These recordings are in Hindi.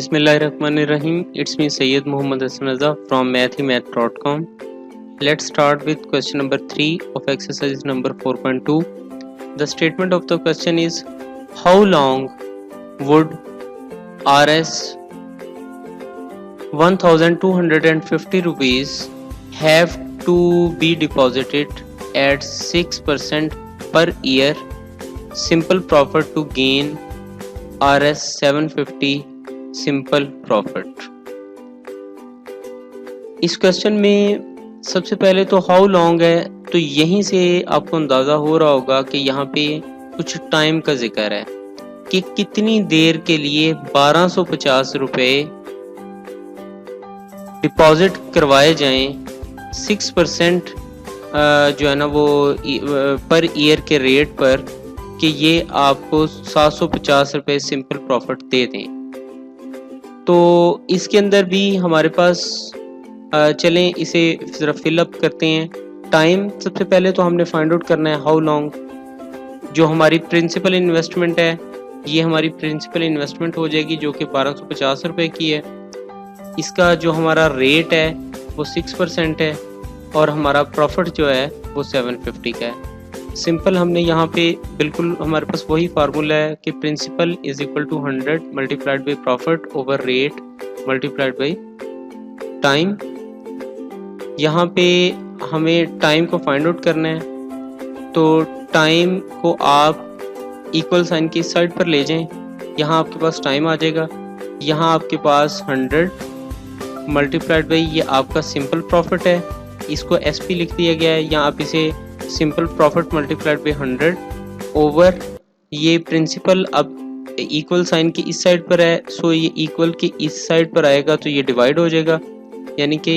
Bismillahirrahmanirrahim. It's me Sayyid Muhammad Hassan Raza from mathymath.com. Let's start with question number 3 of exercise number 4.2. The statement of the question is, how long would Rs 1250 rupees have to be deposited at 6% per year simple profit to gain Rs 750 simple profit. इस क्वेश्चन में सबसे पहले तो हाउ लॉन्ग है, तो यहीं से आपको अंदाज़ा हो रहा होगा कि यहाँ पे कुछ टाइम का जिक्र है कि कितनी देर के लिए 1250 रुपये डिपॉजिट करवाए जाएं 6% जो है ना वो पर ईयर के रेट पर कि ये आपको 750 रुपये सिंपल प्रॉफिट दे दें। तो इसके अंदर भी हमारे पास चलें इसे ज़रा फिलअप करते हैं। टाइम सबसे पहले तो हमने फाइंड आउट करना है हाउ लॉन्ग। जो हमारी प्रिंसिपल इन्वेस्टमेंट है, ये हमारी प्रिंसिपल इन्वेस्टमेंट हो जाएगी जो कि 1250 रुपये की है। इसका जो हमारा रेट है वो 6% है और हमारा प्रॉफिट जो है वो 750 का है। सिंपल हमने यहाँ पे बिल्कुल हमारे पास वही फार्मूला है कि principal is equal to 100 multiplied by profit over rate multiplied by time. यहाँ पे हमें टाइम को फाइंड आउट करना है, तो टाइम को आप इक्वल साइन की साइड पर ले जाएं। यहाँ आपके पास टाइम आ जाएगा, यहाँ आपके पास 100 मल्टीप्लाइड बाई ये आपका सिंपल प्रॉफिट है, इसको SP लिख दिया गया है। यहाँ आप इसे simple profit multiplied by 100 over ये प्रिंसिपल अब इक्वल साइन की इस साइड पर है, सो ये इक्वल की इस साइड पर आएगा तो ये डिवाइड हो जाएगा, यानी कि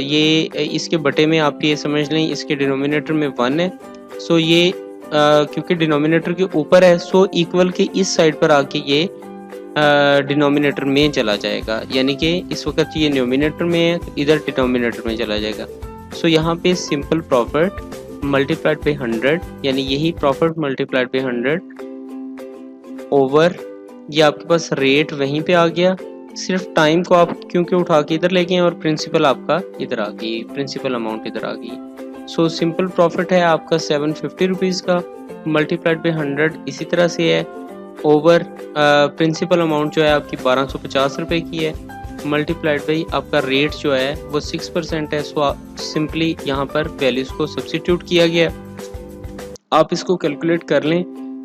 ये इसके बटे में आप ये समझ लें इसके डिनोमिनेटर में 1 है, सो ये क्योंकि डिनोमिनेटर के ऊपर है सो इक्वल के इस साइड पर आके ये डिनोमिनेटर में चला जाएगा, यानी कि इस वक्त ये न्यूमिनेटर में है तो इधर डिनोमिनेटर में चला जाएगा। सो यहाँ पे सिंपल प्रॉफिट मल्टीप्लाइड बाई 100 यानी यही प्रॉफिट मल्टीप्लाइड बाई 100 ओवर ये आपके पास रेट वहीं पे आ गया। सिर्फ टाइम को आप क्योंकि उठा के इधर ले गए और प्रिंसिपल आपका इधर आ गई, प्रिंसिपल अमाउंट इधर आ गई। सो सिंपल प्रॉफिट है आपका 750 रुपीज़ का मल्टीप्लाइड बाई 100 इसी तरह से है ओवर प्रिंसिपल अमाउंट जो है आपकी 1250 रुपये की है मल्टीप्लाइड बाई आपका रेट जो है वो 6% है। सो सिंपली यहाँ पर वैल्यूज़ को सब्स्टिट्यूट किया गया। आप इसको कैलकुलेट कर लें,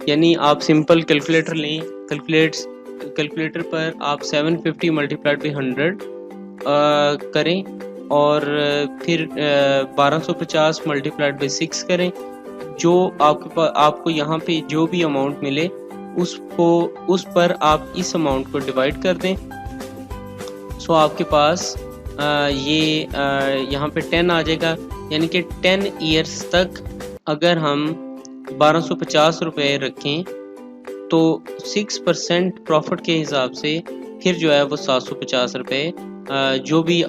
यानी आप सिंपल कैलकुलेटर लें, कैलकुलेटर पर आप 750 मल्टीप्लाइड बाई 100 करें और फिर 1250 मल्टीप्लाइड बाई 6 करें। जो आपको यहाँ पे जो भी अमाउंट मिले उस पर आप इस अमाउंट को डिवाइड कर दें। सो आपके पास ये यहाँ पे 10 आ जाएगा, यानी कि 10 ईयर्स तक अगर हम 1250 रुपये रखें तो 6% प्रॉफिट के हिसाब से फिर जो है वो 750 रुपये जो भी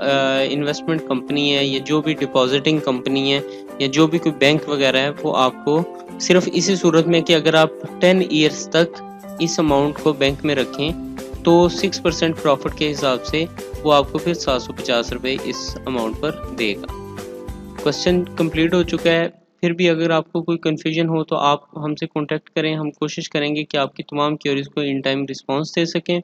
इन्वेस्टमेंट कंपनी है या जो भी डिपॉजिटिंग कंपनी है या जो भी कोई बैंक वगैरह है वो आपको सिर्फ इसी सूरत में कि अगर आप 10 ईयर्स तक इस अमाउंट को बैंक में रखें तो 6% प्रॉफिट के हिसाब से वो आपको फिर 750 रुपये इस अमाउंट पर देगा। क्वेश्चन कंप्लीट हो चुका है। फिर भी अगर आपको कोई कन्फ्यूजन हो तो आप हमसे कांटेक्ट करें, हम कोशिश करेंगे कि आपकी तमाम क्वेरीज को इन टाइम रिस्पांस दे सकें।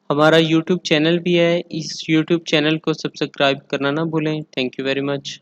हमारा यूट्यूब चैनल भी है, इस यूट्यूब चैनल को सब्सक्राइब करना ना भूलें। Thank you very much.